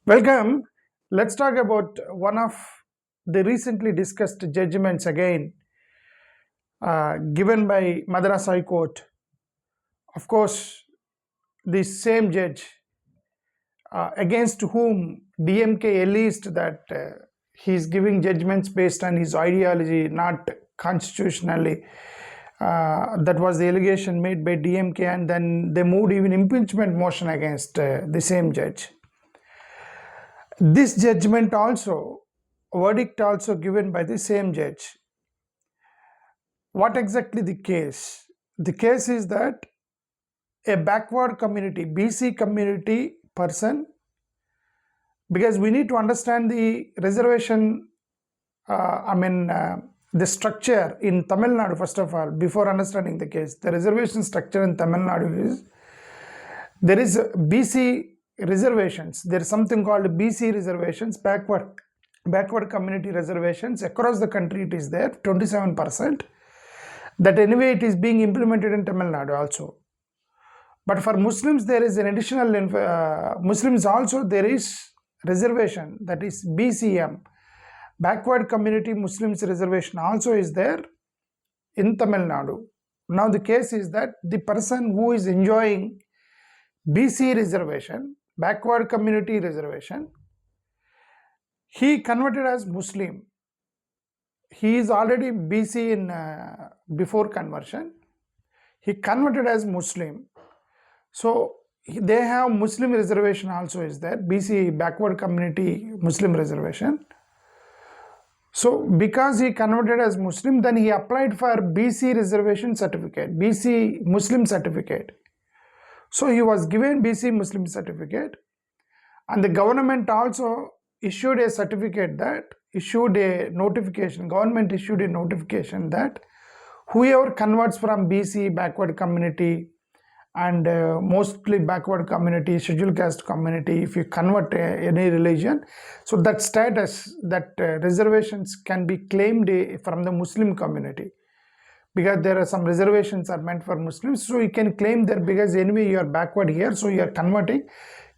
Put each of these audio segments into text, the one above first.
Welcome. Let's talk about one of the recently discussed judgments again given by Madras High Court. Of course, the same judge against whom DMK alleged that he is giving judgments based on his ideology, not constitutionally. That was the allegation made by DMK, and then they moved even impeachment motion against the same judge. This judgment also, verdict also given by the same judge. What exactly the case? The case is that a backward community, BC community person, because we need to understand the reservation, the structure in Tamil Nadu, first of all, before understanding the case. The reservation structure in Tamil Nadu is, there is BC reservations. There is something called BC reservations, backward community reservations. Across the country it is there, 27%. That anyway it is being implemented in Tamil Nadu also. But for Muslims there is an additional, Muslims also there is reservation, that is BCM, backward community Muslims reservation also is there in Tamil Nadu. Now the case is that the person who is enjoying BC reservation, backward community reservation, he converted as Muslim. He is already BC in before conversion. He converted as Muslim. So they have Muslim reservation also is there, BC backward community Muslim reservation. So because he converted as Muslim, then he applied for BC reservation certificate, BC Muslim certificate. So he was given BC Muslim certificate, and the government also issued a certificate that government issued a notification that whoever converts from BC backward community and mostly backward community, scheduled caste community, if you convert any religion, so that status, that reservations can be claimed from the Muslim community, because there are some reservations are meant for Muslims, so you can claim that because anyway you are backward here, so you are converting,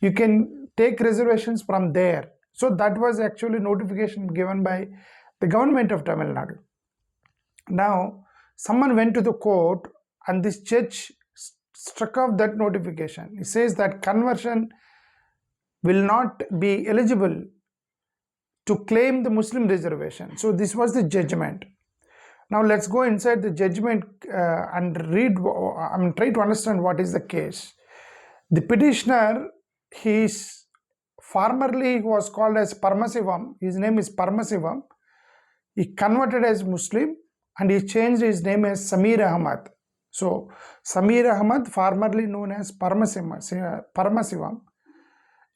you can take reservations from there. So that was actually notification given by the government of Tamil Nadu. Now someone went to the court and this judge struck off that notification. He says that conversion will not be eligible to claim the Muslim reservation. So this was the judgment. Now let's go inside the judgment and read, try to understand what is the case. The petitioner, formerly was called as Paramasivam. His name is Paramasivam. He converted as Muslim and he changed his name as Samir Ahmad. So Samir Ahmad, formerly known as Paramasivam,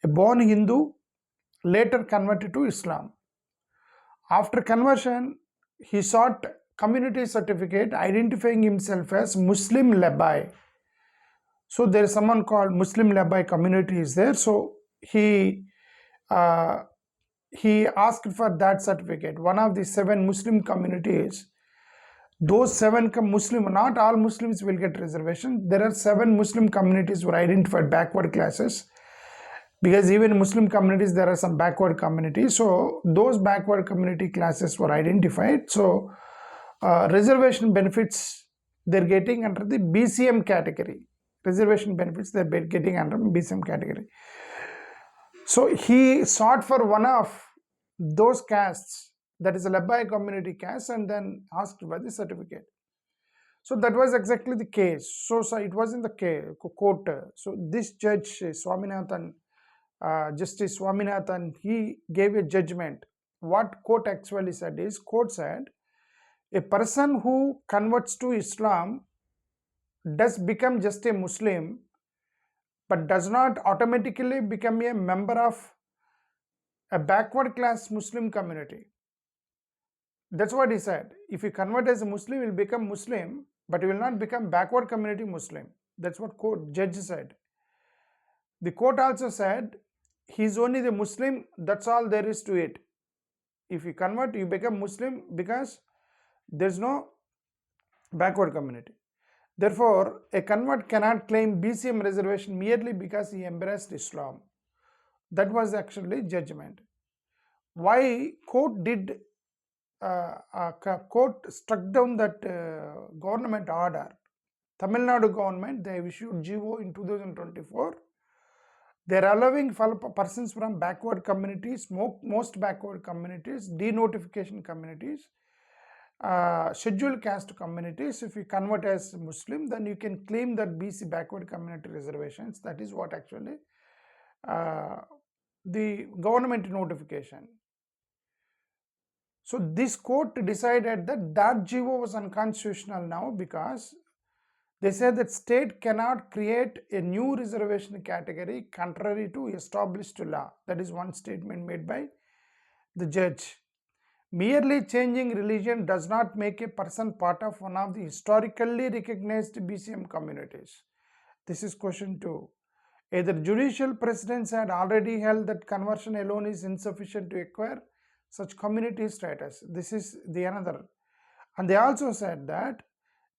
a born Hindu, later converted to Islam. After conversion, he sought community certificate identifying himself as Muslim Labbai. So there is someone called Muslim Labbai community is there. So he asked for that certificate. One of the 7 Muslim communities, those 7 Muslim, not all Muslims will get reservation. There are 7 Muslim communities were identified, backward classes, because even in Muslim communities there are some backward communities. So those backward community classes were identified. So reservation benefits they're getting under the BCM category. Reservation benefits they're getting under BCM category. So he sought for one of those castes, that is a Labbai community caste, and then asked for the certificate. So that was exactly the case. So it was in the court. So this judge, Swaminathan, Justice Swaminathan, he gave a judgment. What court actually said is, court said, a person who converts to Islam does become just a Muslim, but does not automatically become a member of a backward class Muslim community. That's what he said. If you convert as a Muslim, you will become Muslim, but you will not become backward community Muslim. That's what judge said. The court also said, he is only the Muslim, that's all there is to it. If you convert, you become Muslim because there is no backward community. Therefore, a convert cannot claim BCM reservation merely because he embraced Islam. That was actually judgment. Why court did court struck down that government order? Tamil Nadu government, they issued GO in 2024. They are allowing persons from backward communities, most backward communities, denotification communities, scheduled caste communities. If you convert as Muslim, then you can claim that BC backward community reservations. That is what actually the government notification. So this court decided that that GO was unconstitutional now, because they said that state cannot create a new reservation category contrary to established law. That is one statement made by the judge. Merely changing religion does not make a person part of one of the historically recognized BCM communities. This is question 2. Either judicial precedents had already held that conversion alone is insufficient to acquire such community status. This is the another. And they also said that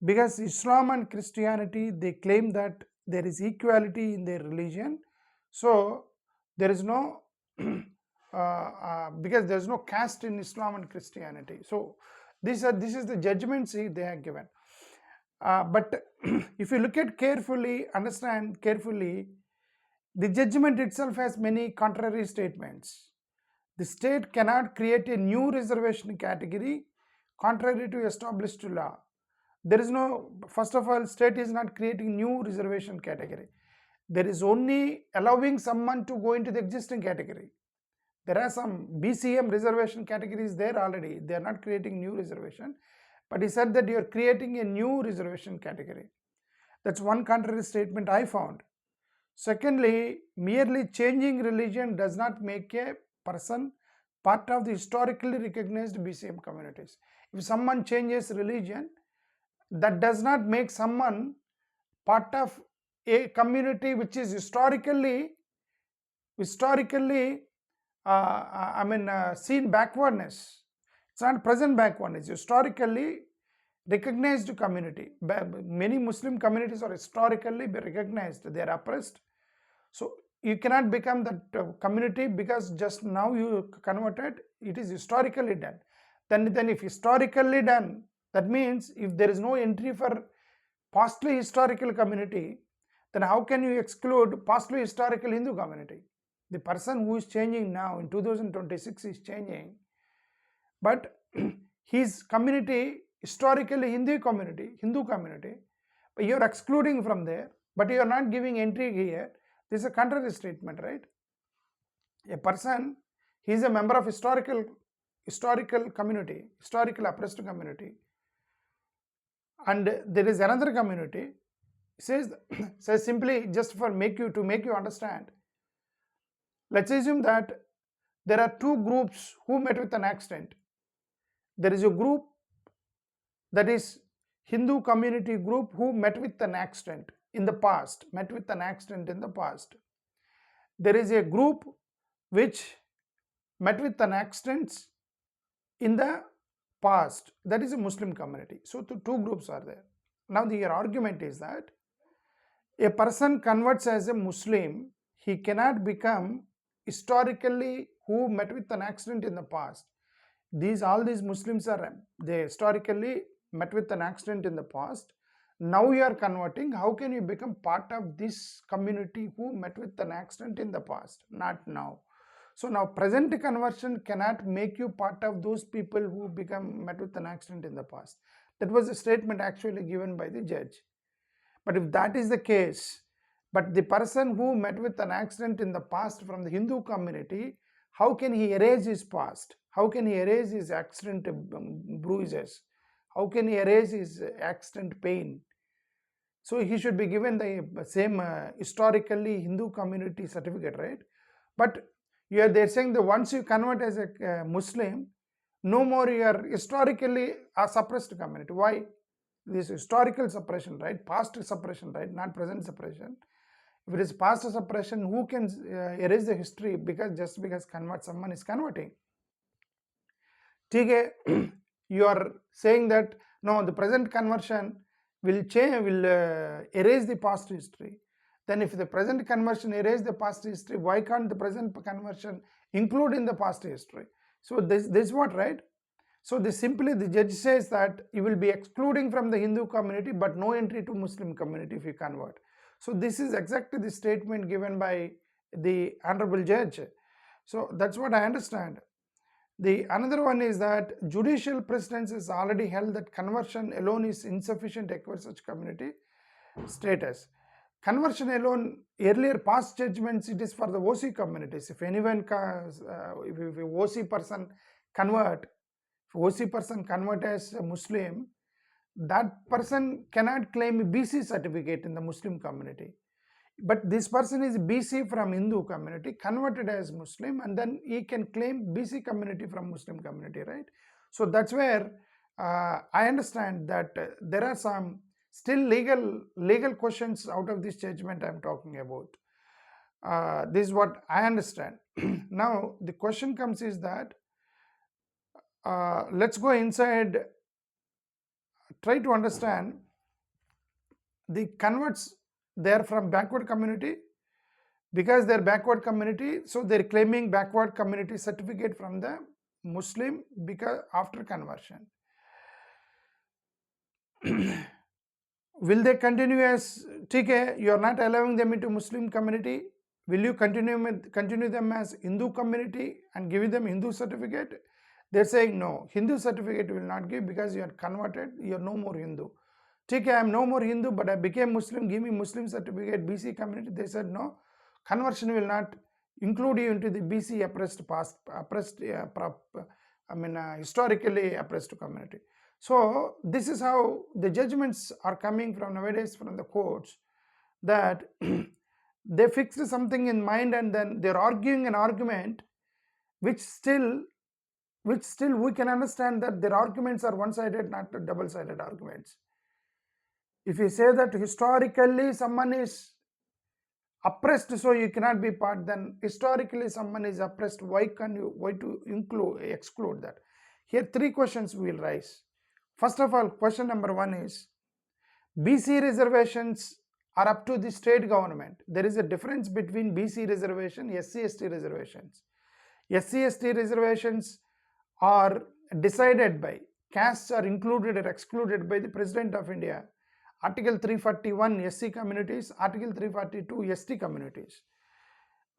because Islam and Christianity, they claim that there is equality in their religion, so there is no because there is no caste in Islam and Christianity. So this is the judgments they have given. But if you look at carefully, understand carefully, the judgment itself has many contrary statements. The state cannot create a new reservation category contrary to established law. There is no, first of all, state is not creating new reservation category. There is only allowing someone to go into the existing category. There are some BCM reservation categories there already. They are not creating new reservation. But he said that you are creating a new reservation category. That's one contrary statement I found. Secondly, merely changing religion does not make a person part of the historically recognized BCM communities. If someone changes religion, that does not make someone part of a community which is historically seen backwardness. It's not present backwardness, historically recognized community. Many Muslim communities are historically recognized, they are oppressed. So you cannot become that community because just now you converted. It is historically done. Then if historically done, that means if there is no entry for pastly historical community, then how can you exclude pastly historical Hindu community? The person who is changing now in 2026 is changing, but his community, historically Hindu community, but you are excluding from there, but you are not giving entry here. This is a contrary statement, right? A person, he is a member of historical community, historical oppressed community, and there is another community, says simply just for make you understand. Let's assume that there are two groups who met with an accident. There is a group that is Hindu community group who met with an accident in the past, There is a group which met with an accident in the past, that is a Muslim community. So two groups are there. Now your argument is that a person converts as a Muslim, he cannot become historically who met with an accident in the past. All these Muslims they historically met with an accident in the past. Now you are converting. How can you become part of this community who met with an accident in the past? Not now. So now present conversion cannot make you part of those people who met with an accident in the past. That was a statement actually given by the judge. But if that is the case, but the person who met with an accident in the past from the Hindu community, how can he erase his past? How can he erase his accident bruises? How can he erase his accident pain? So he should be given the same historically Hindu community certificate, right? But they're saying that once you convert as a Muslim, no more you are historically a suppressed community. Why? This historical suppression, right? Past suppression, right? Not present suppression. If it is past suppression, who can erase the history? Because someone is converting. You are saying that no, the present conversion will erase the past history. Then if the present conversion erase the past history, why can't the present conversion include in the past history? So this is what, right? So the judge says that you will be excluding from the Hindu community but no entry to Muslim community if you convert. So this is exactly the statement given by the honorable judge. So that's what I understand. The another one is that judicial precedence is already held that conversion alone is insufficient to acquire such community status. Conversion alone, earlier past judgments, it is for the OC communities. If anyone, if OC person convert, if OC person convert as a Muslim, that person cannot claim a BC certificate in the Muslim community. But this person is BC from Hindu community, converted as Muslim, and then he can claim BC community from Muslim community, right? So that's where I understand that there are some still legal questions out of this judgment I'm talking about. This is what I understand. Now the question comes is that let's go inside, try to understand the converts. They're from backward community. Because they're backward community, so they're claiming backward community certificate from the Muslim because after conversion. Will they continue as TK? You are not allowing them into Muslim community. Will you continue them as Hindu community and give them Hindu certificate? They're saying no, Hindu certificate will not give because you are converted, you are no more Hindu. TK, I am no more Hindu, but I became Muslim, give me Muslim certificate, BC community. They said no, conversion will not include you into the BC historically oppressed community. So this is how the judgments are coming from nowadays from the courts, that they fixed something in mind and then they're arguing an argument which still we can understand that their arguments are one-sided, not double-sided arguments. If you say that historically someone is oppressed, so you cannot be part, then historically someone is oppressed, why to exclude that? Here three questions will rise. First of all, question number one is, BC reservations are up to the state government. There is a difference between BC reservation, SC/ST reservations. SC/ST reservations are decided by, castes are included or excluded by the President of India. Article 341 SC communities, Article 342 ST communities.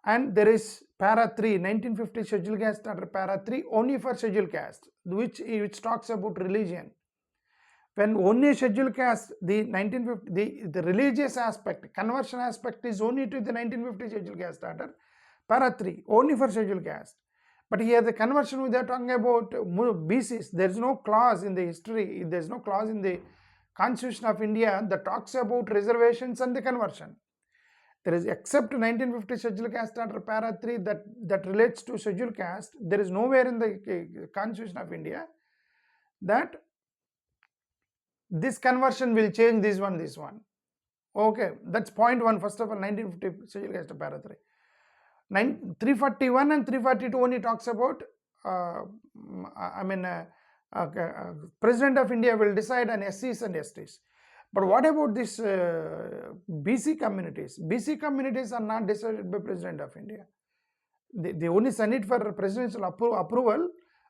And there is para 3, 1950 schedule caste under para 3 only for schedule caste, which talks about religion. When only schedule caste, the religious aspect, conversion aspect is only to the 1950 schedule caste order, para 3 only for schedule caste. But here the conversion we are talking about BCs, there is no clause in the history, there is no clause in the Constitution of India that talks about reservations and the conversion. There is, except 1950 schedule caste order para 3 that relates to schedule caste, there is nowhere in the Constitution of India that this conversion will change this one. Okay, that's point one. First of all, 1950 schedule caste para 3. 341 and 342 only talks about President of India will decide on SCs and STs. But what about this BC communities? BC communities are not decided by President of India. They only send it for presidential approval,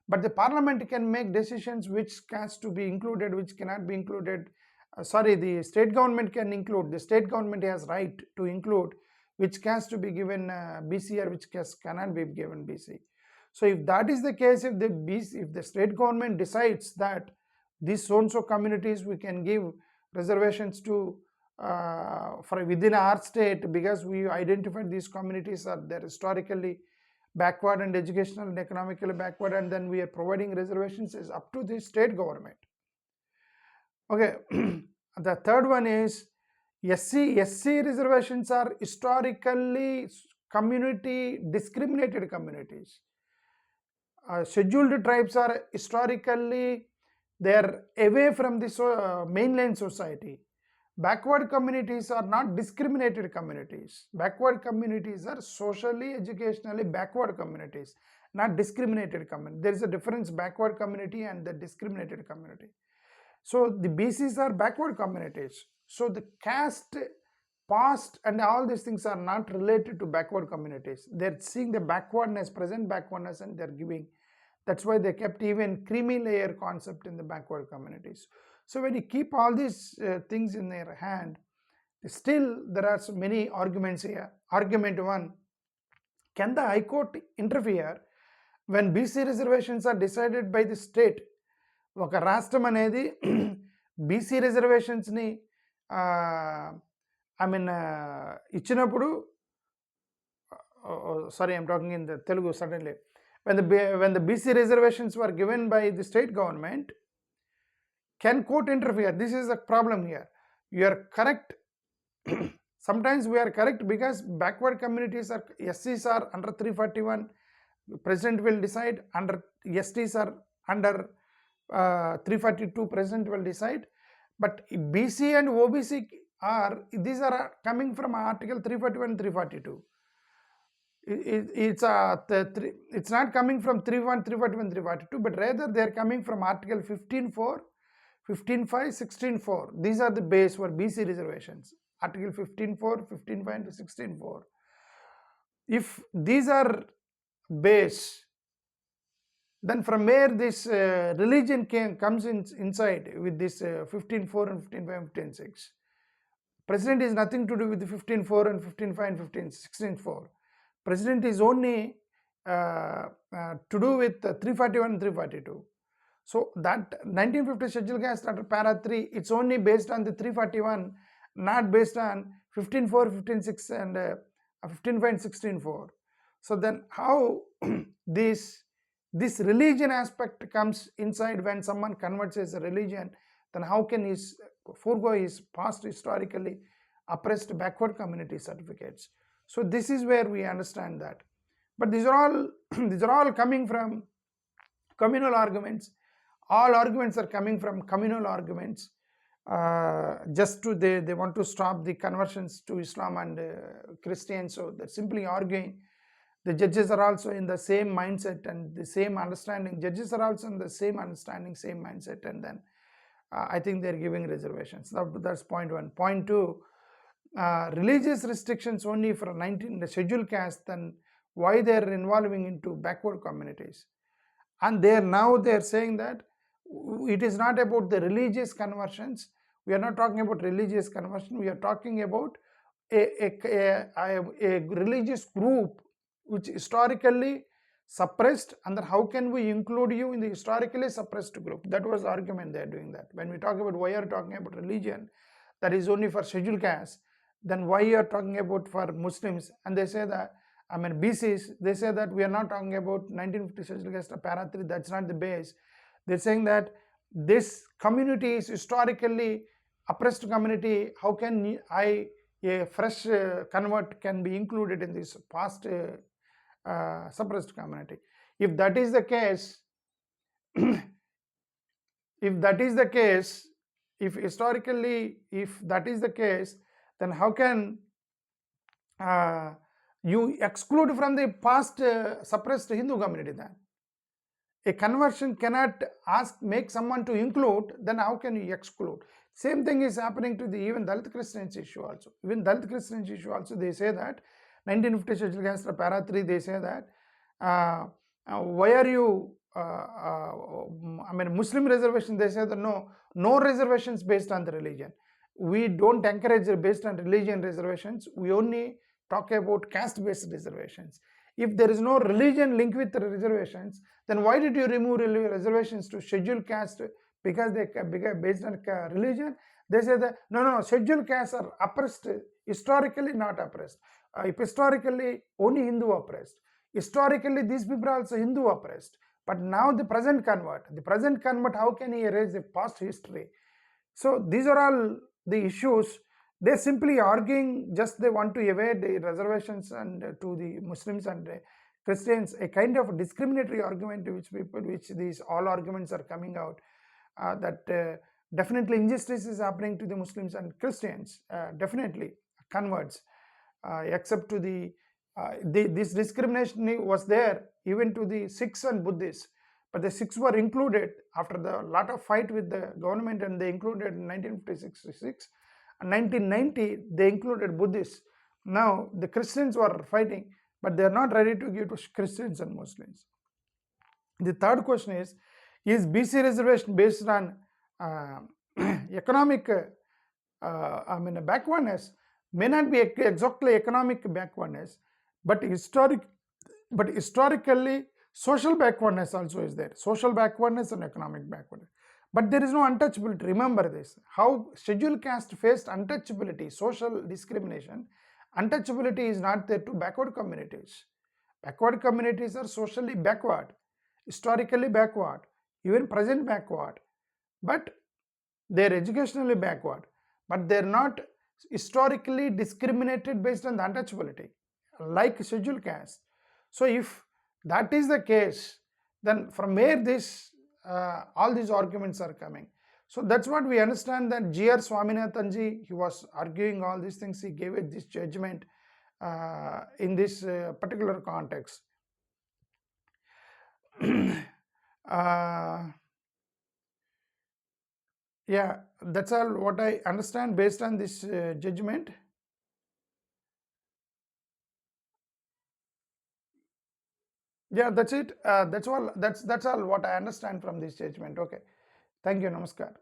but the parliament can make decisions which caste to be included, which cannot be included. The state government can include. The state government has right to include which caste to be given BC or which caste cannot be given BC. So if that is the case, if the state government decides that these so-and-so communities we can give reservations to for within our state, because we identified these communities are they're historically backward and educational and economically backward, and then we are providing reservations, is up to the state government. Okay, the third one is SC reservations are historically community discriminated communities. Scheduled tribes are historically, they are away from the mainland society. Backward communities are not discriminated communities. Backward communities are socially, educationally backward communities, not discriminated community. There is a difference, backward community and the discriminated community. So the BCs are backward communities. So the caste past and all these things are not related to backward communities. They're seeing the backwardness, present backwardness, and they're giving. That's why they kept even creamy layer concept in the backward communities. So when you keep all these things in their hand, still there are so many arguments here. Argument one, can the High Court interfere when BC reservations are decided by the state? ఒక రాష్ట్రం అనేది BC రిజర్వేషన్స్ని I mean ఇచ్చినప్పుడు, sorry I'm talking in the Telugu suddenly, when the BC reservations were given by the state government, can court interfere? This is a problem here. You are correct. Sometimes we are correct because backward communities are, SCs are under 341, president will decide. Under STs are under 342, president will decide. But BC and OBC are, these are coming from article 341 342. It's not coming from 31 341 342, but rather they are coming from article 15.4, 15.5, 16.4. These are the base for BC reservations. Article 15.4, 15.5 to 16.4. If these are base, then from where this religion comes inside with this 15.4 and 15.5 and 15.6? President is nothing to do with the 15.4 and 15.5 and 16.4. President is only to do with 341 and 342. So that 1950 schedule caste under para 3, it's only based on the 341, not based on 15.4, 15.6 and 15.5 and 16.4. So then how this religion aspect comes inside when someone converts as a religion? Then how can he forego his past historically oppressed backward community certificates? So this is where we understand that. But these are all coming from communal arguments. All arguments are coming from communal arguments. Just to they want to stop the conversions to Islam and Christians. So they're simply arguing. The judges are also in the same mindset and the same understanding. Judges are also in the same understanding, same mindset, and then I think they're giving reservations. That's point one. Point two, religious restrictions only for 19 the scheduled caste, then why they're involving into backward communities? And they're saying that it is not about the religious conversions. We are not talking about religious conversion. We are talking about a religious group which historically suppressed, and then how can we include you in the historically suppressed group? That was the argument they're doing that. When we talk about why are talking about religion, that is only for scheduled caste, then why you are talking about for Muslims? And they say that, I mean BCs, they say that we are not talking about 1950 scheduled caste or para 3, that's not the base. They're saying that this community is historically oppressed community. How can a fresh convert can be included in this past suppressed community? If that is the case, if that is the case, if that is the case, then how can you exclude from the past suppressed Hindu community then? A conversion cannot make someone to include, then how can you exclude? Same thing is happening to the even Dalit Christians issue also. Even Dalit Christians issue also, they say that 1950 schedule caste para 3, they say that why are you I mean Muslim reservation, they say that no reservations based on the religion. We don't encourage based on religion reservations. We only talk about caste based reservations. If there is no religion linked with the reservations, then why did you remove reservations to scheduled caste? Because they based on religion. They say that no, scheduled castes are oppressed, historically not oppressed. If historically only Hindu oppressed, historically these people are also Hindu oppressed. But now the present convert, how can he erase the past history? So these are all the issues. They're simply arguing, just they want to evade the reservations and to the Muslims and Christians, a kind of discriminatory argument which these all arguments are coming out, that definitely injustice is happening to the Muslims and Christians, definitely converts, except to this discrimination was there even to the Sikhs and Buddhists, but the Sikhs were included after the lot of fight with the government, and they included in 1956, 1990 they included Buddhists. Now the Christians were fighting, but they are not ready to give to Christians and Muslims. The third question is BC reservation based on economic backwardness? May not be exactly economic backwardness, but historically social backwardness also is there. Social backwardness and economic backwardness. But there is no untouchability. Remember this. How scheduled caste faced untouchability, social discrimination. Untouchability is not there to backward communities. Backward communities are socially backward, historically backward, even present backward, but they're educationally backward, but they're not historically discriminated based on the untouchability, like scheduled caste. So if that is the case, then from where this all these arguments are coming? So that's what we understand, that G.R. Swaminathanji, he was arguing all these things, he gave it this judgment in this particular context. Yeah, that's all what I understand based on this judgment. Yeah, that's it. That's all. That's all what I understand from this judgment. Okay. Thank you. Namaskar.